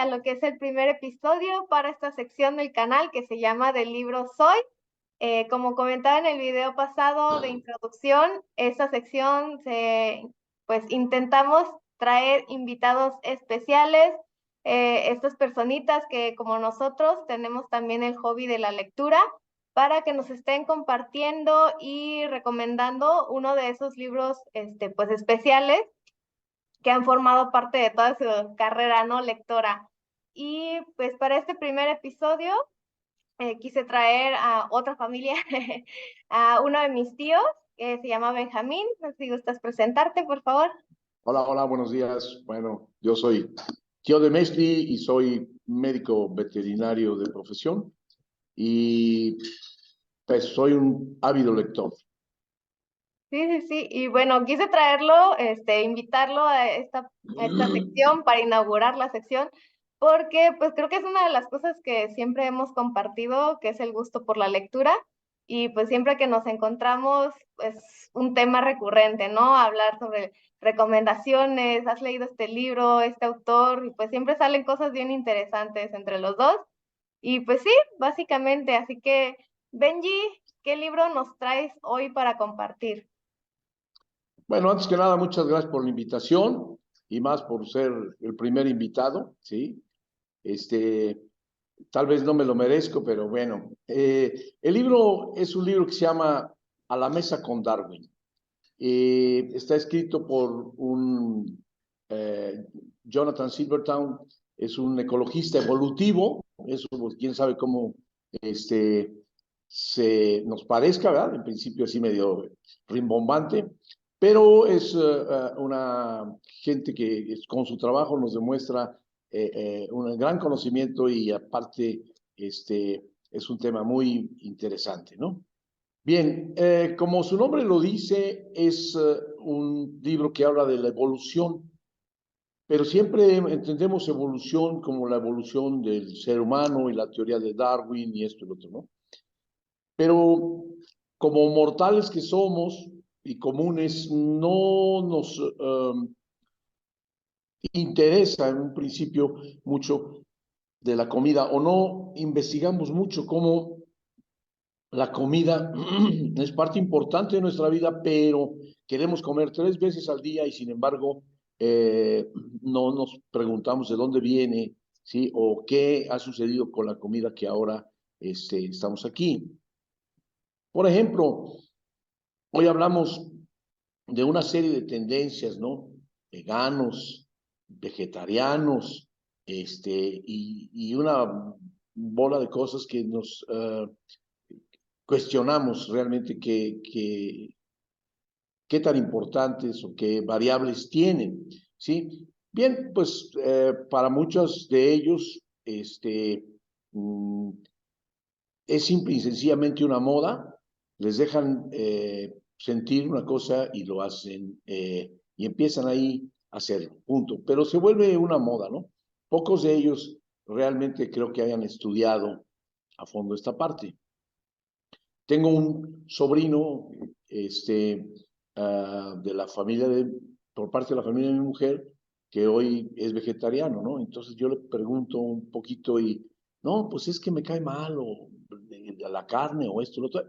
a lo que es el primer episodio para esta sección del canal que se llama Del libro Soy. Como comentaba en el video pasado de introducción, esta sección pues intentamos traer invitados especiales, estas personitas que como nosotros tenemos también el hobby de la lectura, para que nos estén compartiendo y recomendando uno de esos libros pues especiales que han formado parte de toda su carrera, ¿no? Lectora. Y pues para este primer episodio quise traer a otra familia, a uno de mis tíos, que se llama Benjamín. No sé si gustas presentarte, por favor. Hola, hola, buenos días. Bueno, yo soy tío de Mesli y soy médico veterinario de profesión y pues soy un ávido lector. Sí, sí, sí. Y bueno, quise traerlo, invitarlo a esta sección para inaugurar la sección, porque pues creo que es una de las cosas que siempre hemos compartido, que es el gusto por la lectura. Y pues siempre que nos encontramos, pues un tema recurrente, ¿no? Hablar sobre recomendaciones, has leído este libro, este autor, y pues siempre salen cosas bien interesantes entre los dos. Y pues sí, básicamente. Así que, Benji, ¿qué libro nos traes hoy para compartir? Bueno, antes que nada, muchas gracias por la invitación y más por ser el primer invitado, ¿sí? Este, Tal vez no me lo merezco, pero bueno. El libro es un libro que se llama A la mesa con Darwin. Está escrito por un Jonathan Silvertown, es un ecologista evolutivo, eso pues, quién sabe cómo este, se nos parezca, ¿verdad? En principio así medio rimbombante, pero es una gente que con su trabajo nos demuestra un gran conocimiento y aparte es un tema muy interesante, ¿no? Bien, como su nombre lo dice, es un libro que habla de la evolución, pero siempre entendemos evolución como la evolución del ser humano y la teoría de Darwin y esto y lo otro, ¿no? Pero como mortales que somos y comunes, no nos interesa en un principio mucho de la comida o no investigamos mucho cómo la comida es parte importante de nuestra vida, pero queremos comer 3 veces al día y sin embargo no nos preguntamos de dónde viene, ¿sí? O qué ha sucedido con la comida que ahora estamos aquí. Por ejemplo, hoy hablamos de una serie de tendencias, ¿no? Veganos, vegetarianos, y una bola de cosas que nos cuestionamos realmente qué tan importantes o qué variables tienen, ¿sí? Bien, pues para muchos de ellos mm, es simple y sencillamente una moda, les dejan sentir una cosa y lo hacen y empiezan ahí a hacerlo, punto. Pero se vuelve una moda, ¿no? Pocos de ellos realmente creo que hayan estudiado a fondo esta parte. Tengo un sobrino de la familia por parte de la familia de mi mujer, que hoy es vegetariano, ¿no? Entonces yo le pregunto un poquito y, no, pues es que me cae mal, o la carne, o esto, lo otro,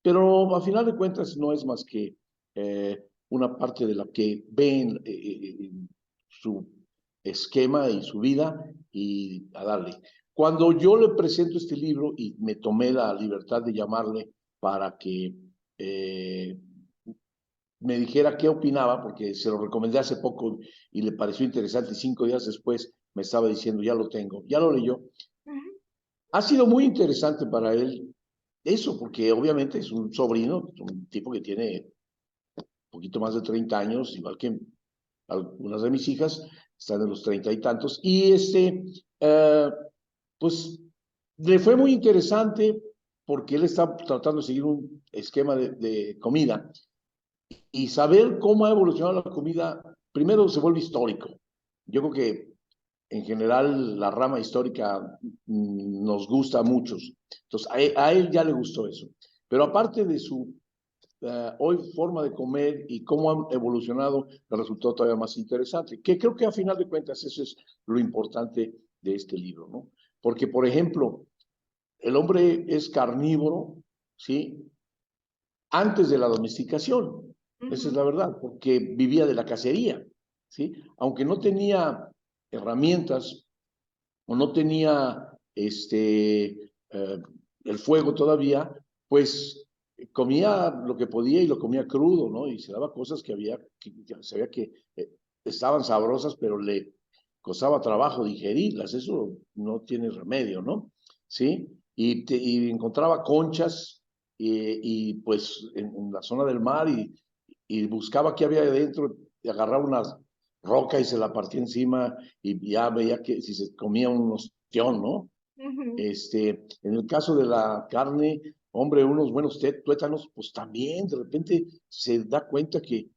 pero a final de cuentas no es más que una parte de la que ven su esquema y su vida y a darle. Cuando yo le presento este libro y me tomé la libertad de llamarle para que eh, me dijera qué opinaba, porque se lo recomendé hace poco y le pareció interesante, y 5 días después me estaba diciendo, ya lo tengo, ya lo leyó. Ujú. Ha sido muy interesante para él eso, porque obviamente es un sobrino, un tipo que tiene un poquito más de 30 años, igual que algunas de mis hijas, están en los 30 y tantos, y pues le fue muy interesante porque él está tratando de seguir un esquema de comida y saber cómo ha evolucionado la comida, primero se vuelve histórico. Yo creo que en general la rama histórica nos gusta a muchos. Entonces, a él ya le gustó eso. Pero aparte de su hoy forma de comer y cómo han evolucionado, el resultado todavía más interesante. Que creo que a final de cuentas eso es lo importante de este libro, ¿no? Porque, por ejemplo, el hombre es carnívoro, ¿sí? Antes de la domesticación, esa es la verdad, porque vivía de la cacería, ¿sí? Aunque no tenía herramientas o no tenía el fuego todavía, pues comía lo que podía y lo comía crudo, ¿no? Y se daba cosas que sabía que estaban sabrosas, pero le costaba trabajo digerirlas, eso no tiene remedio, ¿no? ¿Sí? Y encontraba conchas pues en la zona del mar y buscaba qué había adentro y agarraba una roca y se la partía encima y ya veía que si se comía un ostión, ¿no? En el caso de la carne, hombre, unos buenos tuétanos, pues también de repente se da cuenta que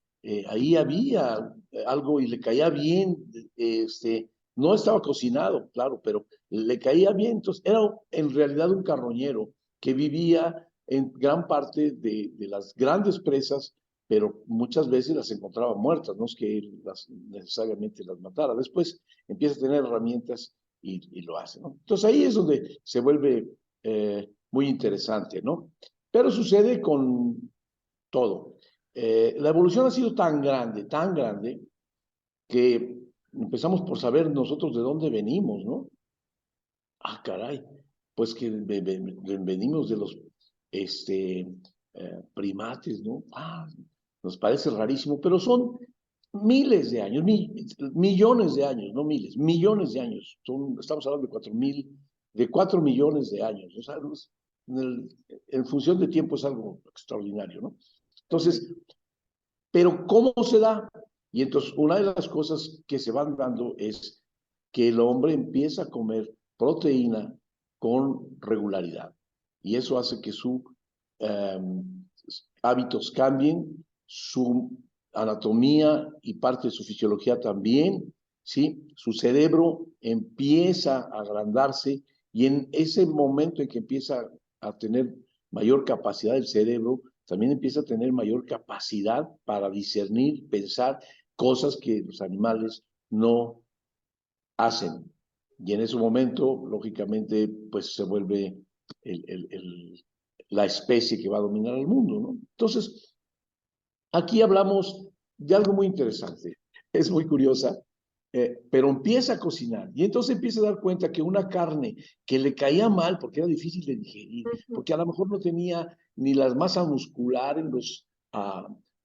ahí había algo y le caía bien, no estaba cocinado, claro, pero le caía bien, entonces era en realidad un carroñero que vivía en gran parte de las grandes presas, pero muchas veces las encontraba muertas, no es que él necesariamente las matara. Después empieza a tener herramientas y lo hace, ¿no? Entonces ahí es donde se vuelve muy interesante, ¿no? Pero sucede con todo. La evolución ha sido tan grande, que empezamos por saber nosotros de dónde venimos, ¿no? Ah, caray, pues que venimos de los primates, ¿no? Ah, nos parece rarísimo, pero son miles de años, millones de años, no miles, millones de años. Estamos hablando de 4 millones de años. O sea, en función de tiempo es algo extraordinario, ¿no? Entonces, pero ¿cómo se da? Y entonces una de las cosas que se van dando es que el hombre empieza a comer proteína con regularidad. Y eso hace que sus hábitos cambien, su anatomía y parte de su fisiología también, ¿sí? Su cerebro empieza a agrandarse y en ese momento en que empieza a tener mayor capacidad del cerebro, también empieza a tener mayor capacidad para discernir, pensar cosas que los animales no hacen. Y en ese momento, lógicamente, pues se vuelve la especie que va a dominar el mundo, ¿no? Entonces, aquí hablamos de algo muy interesante. Es muy curiosa, pero empieza a cocinar y entonces empieza a dar cuenta que una carne que le caía mal porque era difícil de digerir, porque a lo mejor no tenía ni la masa muscular en los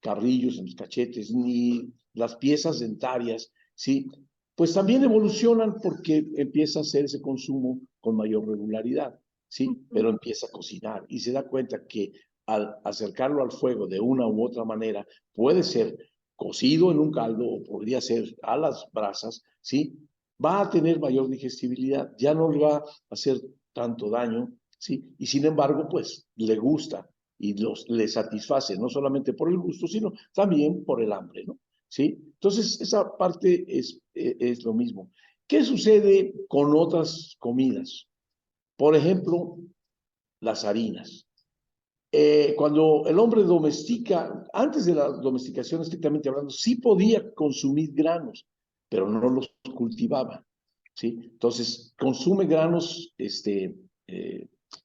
carrillos, en los cachetes, ni las piezas dentarias, ¿sí? Pues también evolucionan porque empieza a hacer ese consumo con mayor regularidad, ¿sí? Pero empieza a cocinar y se da cuenta que al acercarlo al fuego de una u otra manera, puede ser cocido en un caldo o podría ser a las brasas, ¿sí? Va a tener mayor digestibilidad, ya no le va a hacer tanto daño, ¿sí? Y sin embargo, pues le gusta y le satisface, no solamente por el gusto, sino también por el hambre, ¿no? ¿Sí? Entonces, esa parte es lo mismo. ¿Qué sucede con otras comidas? Por ejemplo, las harinas. Cuando el hombre domestica, antes de la domesticación estrictamente hablando, sí podía consumir granos, pero no los cultivaba, ¿sí? Entonces, consume granos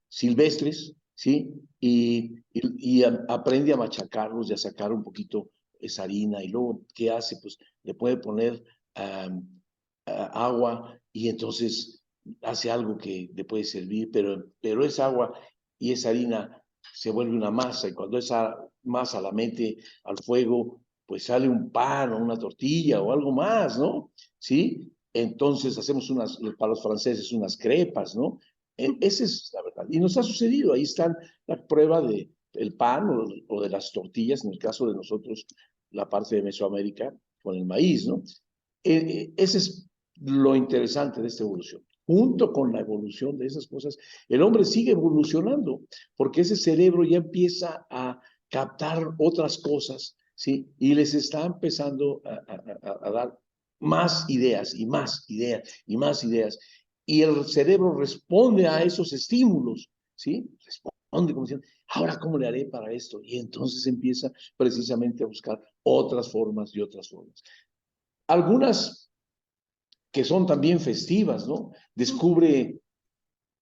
silvestres, ¿sí? Y aprende a machacarlos y a sacar un poquito esa harina. Y luego, ¿qué hace? Pues le puede poner agua y entonces hace algo que le puede servir, pero esa agua y esa harina se vuelve una masa y cuando esa masa la mete al fuego, pues sale un pan o una tortilla o algo más, ¿no? ¿Sí? Entonces hacemos para los franceses, unas crepas, ¿no? Esa es la verdad. Y nos ha sucedido, ahí están la prueba de el pan o de las tortillas, en el caso de nosotros, la parte de Mesoamérica, con el maíz, ¿no? Ese es lo interesante de esta evolución. Junto con la evolución de esas cosas, el hombre sigue evolucionando, porque ese cerebro ya empieza a captar otras cosas, ¿sí? Y les está empezando a dar más ideas y más ideas y más ideas. Y el cerebro responde a esos estímulos, ¿sí? ¿Dónde? Como diciendo, ahora, ¿cómo le haré para esto? Y entonces empieza precisamente a buscar otras formas y otras formas. Algunas que son también festivas, ¿no? Descubre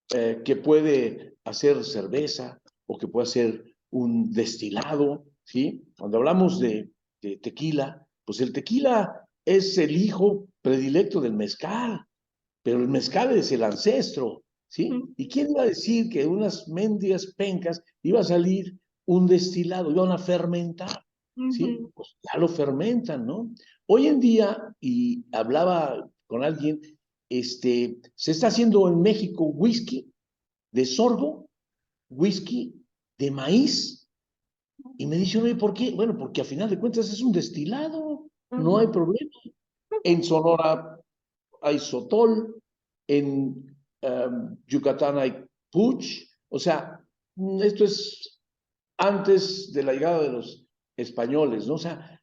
que puede hacer cerveza o que puede hacer un destilado, ¿sí? Cuando hablamos de tequila, pues el tequila es el hijo predilecto del mezcal, pero el mezcal es el ancestro, ¿sí? ¿Y quién iba a decir que de unas mendigas pencas iba a salir un destilado, iban a fermentar, ¿sí? Pues ya lo fermentan, ¿no? Hoy en día, y hablaba con alguien, se está haciendo en México whisky de sorgo, whisky de maíz, y me dice, oye, ¿por qué? Bueno, porque a final de cuentas es un destilado, no hay problema. En Sonora hay sotol, en Yucatán hay puch, o sea, esto es antes de la llegada de los españoles, ¿no? O sea,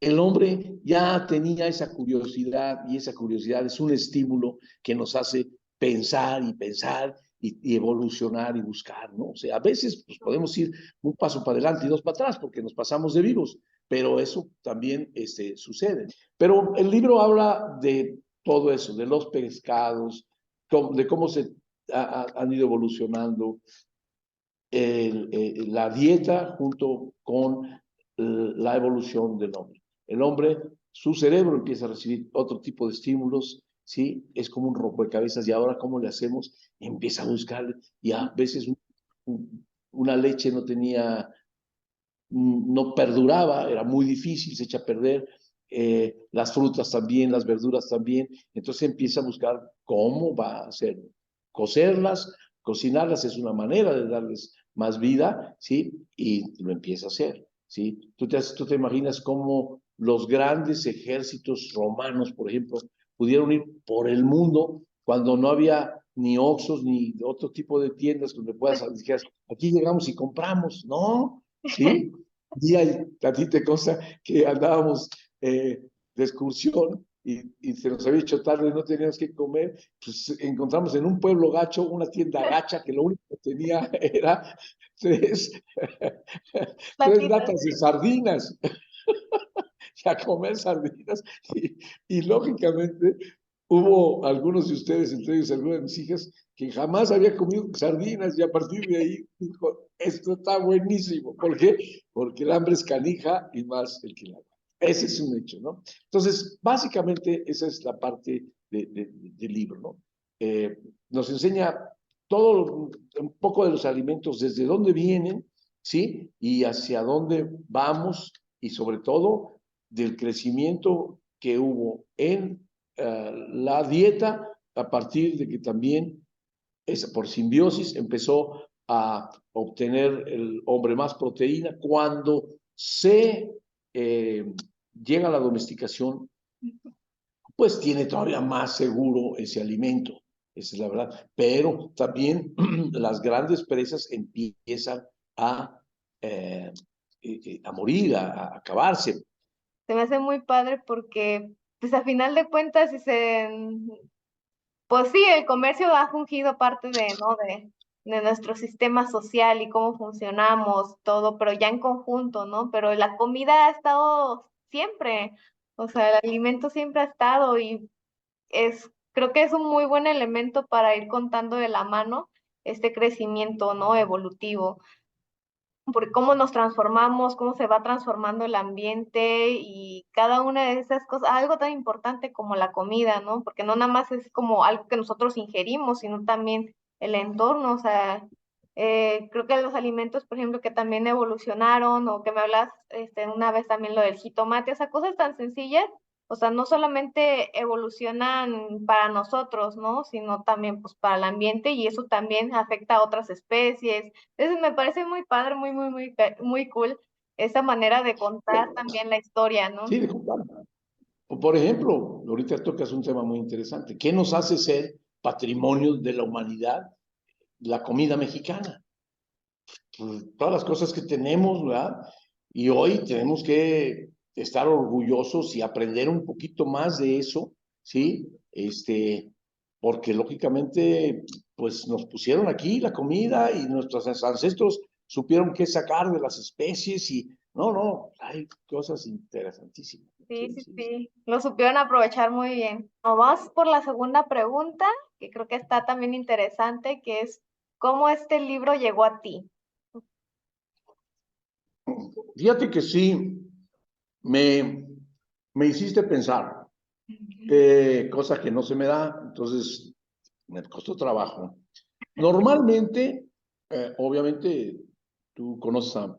el hombre ya tenía esa curiosidad y esa curiosidad es un estímulo que nos hace pensar y pensar y evolucionar y buscar, ¿no? O sea, a veces pues, podemos ir un paso para adelante y dos para atrás porque nos pasamos de vivos, pero eso también sucede. Pero el libro habla de todo eso, de los pescados, de cómo se han ido evolucionando, la dieta junto con la evolución del hombre. El hombre, su cerebro empieza a recibir otro tipo de estímulos, ¿sí? Es como un rompecabezas y ahora ¿cómo le hacemos? Empieza a buscar y a veces una leche no tenía, no perduraba, era muy difícil, se echa a perder, las frutas también, las verduras también, entonces empieza a buscar cómo va a hacerlo. Cocerlas, cocinarlas es una manera de darles más vida, ¿sí? Y lo empieza a hacer, ¿sí? Tú te imaginas cómo los grandes ejércitos romanos, por ejemplo, pudieron ir por el mundo cuando no había ni Oxxos ni otro tipo de tiendas donde puedas, dijeras, aquí llegamos y compramos, ¿no? ¿Sí? Y a ti te consta que andábamos de excursión y se nos había hecho tarde, no teníamos que comer, pues encontramos en un pueblo gacho una tienda gacha que lo único que tenía era tres, tres Latitas. latas de sardinas y a comer sardinas y lógicamente hubo algunos de ustedes, entre ellos algunas de mis hijas, que jamás había comido sardinas y a partir de ahí dijo, esto está buenísimo. ¿Por qué? Porque el hambre es canija y más el que la aguanta. Ese es un hecho, ¿no? Entonces, básicamente esa es la parte del libro, ¿no? Nos enseña todo, un poco de los alimentos, desde dónde vienen, ¿sí? Y hacia dónde vamos y sobre todo del crecimiento que hubo en la dieta a partir de que también por simbiosis empezó a obtener el hombre más proteína cuando se llega a la domesticación, pues tiene todavía más seguro ese alimento, esa es la verdad, pero también las grandes presas empiezan a, eh, a morir, a acabarse. Se me hace muy padre porque, pues a final de cuentas, pues sí, el comercio ha fungido parte de, ¿no? De nuestro sistema social y cómo funcionamos, todo, pero ya en conjunto, ¿no? Pero la comida ha estado siempre, o sea, el alimento siempre ha estado y creo que es un muy buen elemento para ir contando de la mano este crecimiento, ¿no? Evolutivo, por cómo nos transformamos, cómo se va transformando el ambiente y cada una de esas cosas, algo tan importante como la comida, ¿no? Porque no nada más es como algo que nosotros ingerimos, sino también el entorno, o sea, creo que los alimentos, por ejemplo, que también evolucionaron o que me hablas una vez también lo del jitomate, o sea, cosas tan sencillas, o sea, no solamente evolucionan para nosotros, ¿no? Sino también pues para el ambiente y eso también afecta a otras especies. Entonces me parece muy padre, muy cool esa manera de contar también la historia, ¿no? Sí, de contar. Por ejemplo, ahorita tocas un tema muy interesante. ¿Qué nos hace ser patrimonio de la humanidad? La comida mexicana. Pues, todas las cosas que tenemos, ¿verdad? Y hoy tenemos que estar orgullosos y aprender un poquito más de eso, ¿sí? Porque lógicamente pues nos pusieron aquí la comida y nuestros ancestros supieron qué sacar de las especies y no, hay cosas interesantísimas. Sí, Sí, sí, sí, sí. sí, lo supieron aprovechar muy bien. Vamos por la segunda pregunta, que creo que está también interesante, que es, ¿cómo este libro llegó a ti? Fíjate que sí, me, me hiciste pensar, cosa que no se me da, entonces me costó trabajo. Normalmente, obviamente, tú conoces a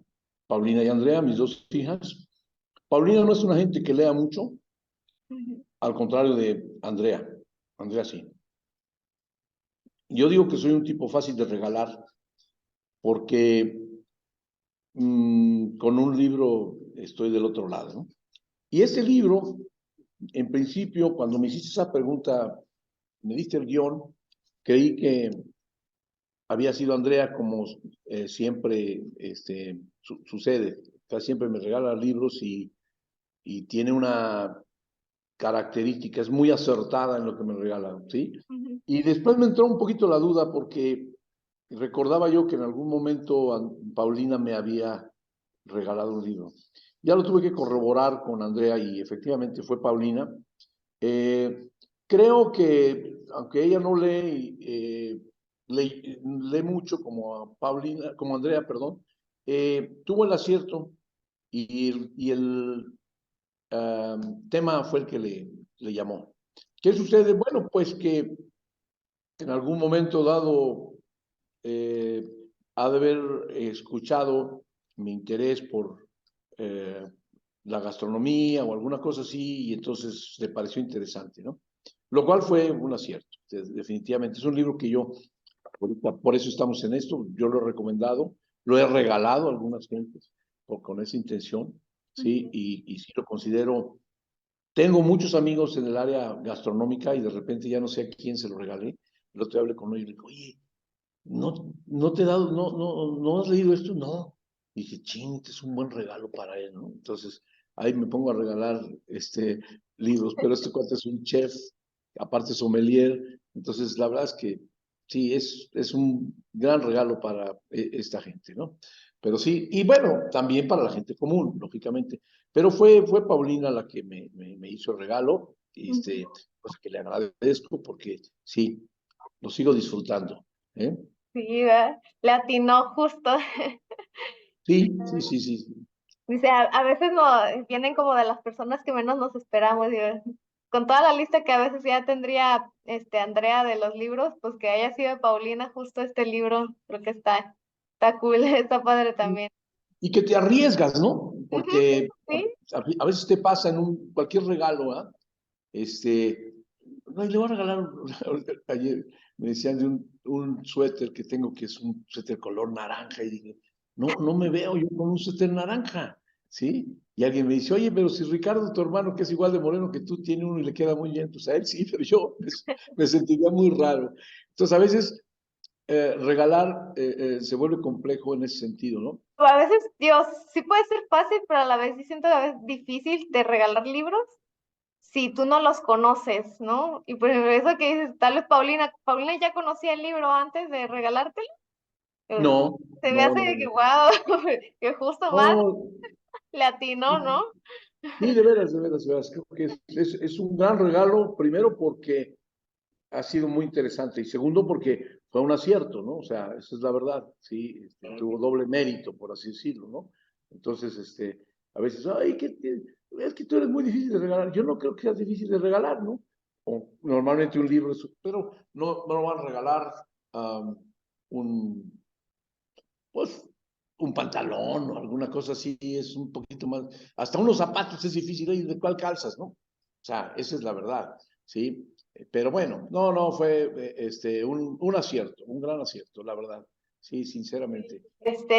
Paulina y Andrea, mis dos hijas. Paulina no es una gente que lea mucho, al contrario de Andrea. Andrea sí. Yo digo que soy un tipo fácil de regalar porque con un libro estoy del otro lado, ¿no? Y este libro, en principio, cuando me hiciste esa pregunta, me diste el guión, creí que había sido Andrea como siempre sucede. O sea, siempre me regala libros y tiene una característica, es muy acertada en lo que me regala, ¿sí? Ujú. Y después me entró un poquito la duda porque recordaba yo que en algún momento Paulina me había regalado un libro. Ya lo tuve que corroborar con Andrea y efectivamente fue Paulina. Eh, Creo que, aunque ella no lee mucho como a Paulina, como Andrea, perdón, tuvo el acierto y el tema fue el que le llamó. ¿Qué sucede? Bueno, pues que en algún momento dado eh, ha de haber escuchado mi interés por eh, la gastronomía o alguna cosa así, y entonces le pareció interesante, ¿no? Lo cual fue un acierto, definitivamente. Es un libro que yo, ahorita, por eso estamos en esto, yo lo he recomendado, lo he regalado a algunas gentes con esa intención, ¿sí? Y sí lo considero. Tengo muchos amigos en el área gastronómica y de repente ya no sé a quién se lo regalé. El otro día hablé con ellos y le digo, oye, no te he dado, no has leído esto, no. Y dije, ching, este es un buen regalo para él, ¿no? Entonces, ahí me pongo a regalar libros, pero este cuate es un chef, aparte sommelier, entonces la verdad es que sí, es un gran regalo para esta gente, ¿no? Pero sí, y bueno, también para la gente común, lógicamente. Pero fue Paulina la que me hizo el regalo, cosa que le agradezco porque sí, lo sigo disfrutando, ¿eh? Sí, ¿verdad? Le atinó justo. Sí, sí, sí, sí, sí. Dice, a veces no, vienen como de las personas que menos nos esperamos, digo, con toda la lista que a veces ya tendría Andrea de los libros, pues que haya sido Paulina justo este libro, creo que está cool, está padre también. Y que te arriesgas, ¿no? Ujú, Porque sí, a veces te pasa en cualquier regalo, ¿ah? Este, no, y le voy a regalar, ayer me decían de un suéter que tengo que es un suéter color naranja y dije, no me veo yo con un suéter naranja, ¿sí? Y alguien me dice, oye, pero si Ricardo, tu hermano, que es igual de moreno que tú, tiene uno y le queda muy bien, pues a él sí, pero yo me sentiría muy raro. Entonces, a veces regalar se vuelve complejo en ese sentido, ¿no? a veces, Dios, sí puede ser fácil, pero a la vez sí siento a veces difícil de regalar libros si tú no los conoces, ¿no? Y por ejemplo, eso que dices, tal vez Paulina ya conocía el libro antes de regalártelo. Pero No, se me no, hace no, que no. wow, que justo más No, le atinó, ¿no? sí, de veras, de veras, de veras. Creo que es un gran regalo, primero porque ha sido muy interesante y segundo porque fue un acierto, ¿no? O sea, esa es la verdad, sí, tuvo doble mérito, por así decirlo, ¿no? Entonces, a veces, ay, es que tú eres muy difícil de regalar. Yo no creo que sea difícil de regalar, ¿no? O normalmente un libro, pero no van a regalar um, un, pues, un pantalón o alguna cosa así, es un poquito más, hasta unos zapatos es difícil, oye, ¿de cuál calzas, no? O sea, esa es la verdad, ¿sí? Pero bueno, no, fue un acierto, un gran acierto, la verdad, sí, sinceramente.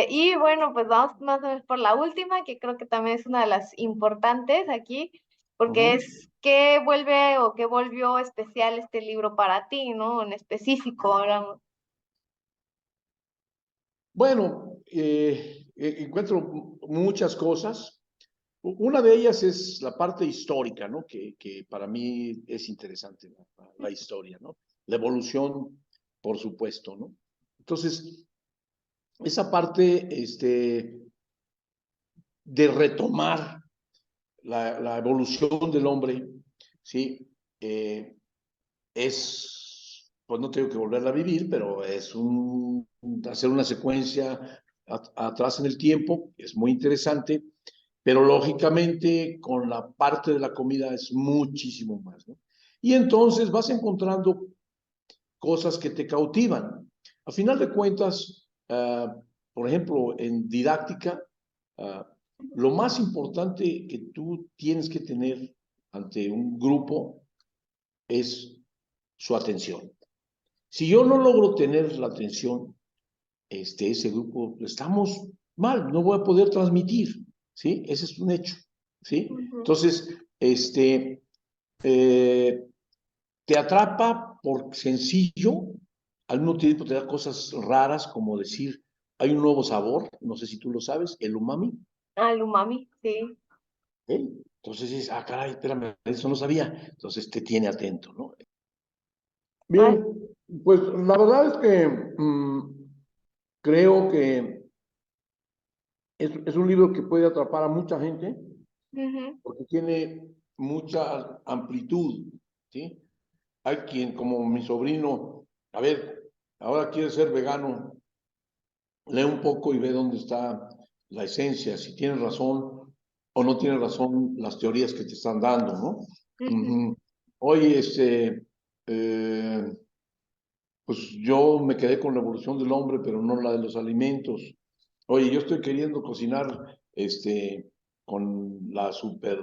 Y bueno, pues vamos más o menos por la última, que creo que también es una de las importantes aquí, porque Ujú. es qué vuelve o qué volvió especial este libro para ti, ¿no? En específico, hablamos. Bueno, encuentro muchas cosas. Una de ellas es la parte histórica, ¿no? Que para mí es interesante, ¿no? La historia, ¿no? La evolución. por supuesto, ¿no? Entonces, esa parte de retomar la evolución del hombre, ¿sí? Pues no tengo que volverla a vivir, pero es hacer una secuencia atrás en el tiempo, es muy interesante, pero lógicamente con la parte de la comida es muchísimo más, ¿no? Y entonces vas encontrando cosas que te cautivan. A final de cuentas, por ejemplo, en didáctica, lo más importante que tú tienes que tener ante un grupo es su atención. Si yo no logro tener la atención, ese grupo, estamos mal, no voy a poder transmitir, ¿sí? Ese es un hecho, ¿sí? Entonces, te atrapa por sencillo, al mismo tiempo te da cosas raras, como decir, hay un nuevo sabor, no sé si tú lo sabes, el umami. Al umami, sí. ¿Eh? Entonces dices, caray, espérame, eso no sabía. Entonces te tiene atento, ¿no? Ay, Bien, pues la verdad es que creo que es un libro que puede atrapar a mucha gente porque tiene mucha amplitud, ¿sí? Hay quien, como mi sobrino, a ver, ahora quiere ser vegano, lee un poco y ve dónde está la esencia, si tienes razón o no tienes razón las teorías que te están dando, ¿no? Oye, pues yo me quedé con la evolución del hombre, pero no la de los alimentos. Oye, yo estoy queriendo cocinar, con la super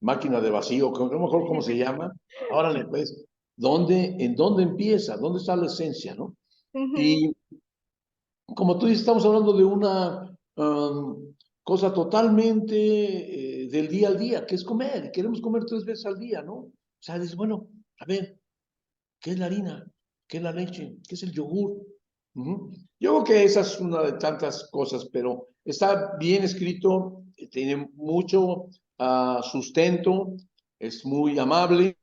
máquina de vacío, que no me acuerdo cómo se llama. Órale, pues, ¿en dónde empieza? ¿Dónde está la esencia, no? Y como tú dices, estamos hablando de una cosa totalmente del día al día, que es comer. Queremos comer 3 veces al día, ¿no? O sea, dices, bueno, a ver, ¿qué es la harina? ¿Qué es la leche? ¿Qué es el yogur? Yo creo que esa es una de tantas cosas, pero está bien escrito, tiene mucho sustento, es muy amable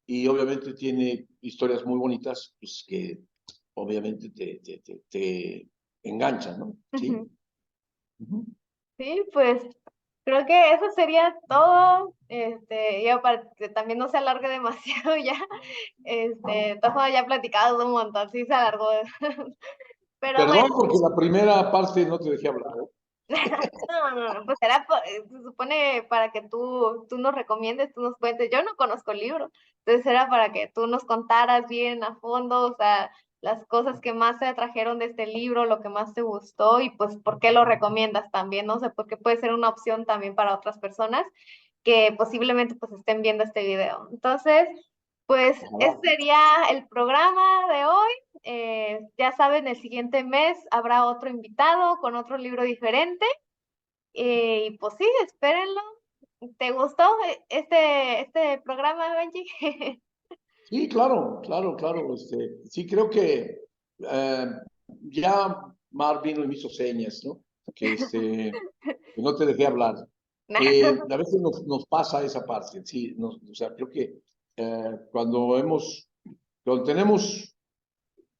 y obviamente tiene historias muy bonitas, pues que obviamente te enganchan, ¿no? Sí. Sí, pues creo que eso sería todo. Ya para que también no se alargue demasiado ya. Todo ya platicado un montón, sí se alargó. Pero Perdón bueno, porque la primera parte no te dejé hablar, ¿eh? no, pues será, se supone para que tú nos recomiendes, tú nos cuentes. Yo no conozco el libro, entonces era para que tú nos contaras bien a fondo, o sea, las cosas que más te atrajeron de este libro, lo que más te gustó y pues por qué lo recomiendas también, no sé, porque puede ser una opción también para otras personas que posiblemente pues estén viendo este video. Entonces, pues ese Ojalá. sería el programa de hoy. Ya saben, el siguiente mes habrá otro invitado con otro libro diferente. Y pues sí, espérenlo. ¿Te gustó este programa, Benji? Sí, claro, claro, claro. Sí, creo que eh, ya Marvin me hizo señas, ¿no? Que no te dejé hablar. A veces nos pasa esa parte, sí. O sea, creo que cuando tenemos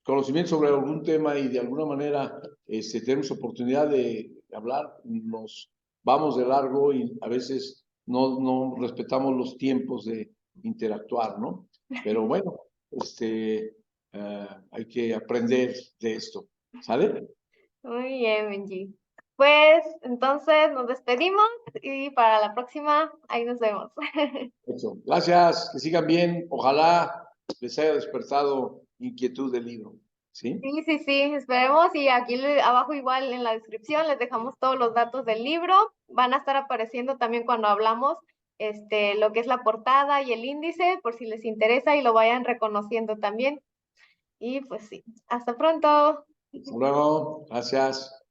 conocimiento sobre algún tema y de alguna manera tenemos oportunidad de hablar, nos vamos de largo y a veces no respetamos los tiempos de interactuar, ¿no? Pero bueno, hay que aprender de esto, ¿sale? Muy bien, Benji. Pues entonces nos despedimos y para la próxima, ahí nos vemos. Eso. Gracias, que sigan bien. Ojalá les haya despertado inquietud del libro, ¿sí? Sí, sí, sí, esperemos y aquí abajo igual en la descripción les dejamos todos los datos del libro. Van a estar apareciendo también cuando hablamos lo que es la portada y el índice por si les interesa y lo vayan reconociendo también. Y pues sí, hasta pronto. Hasta luego, gracias.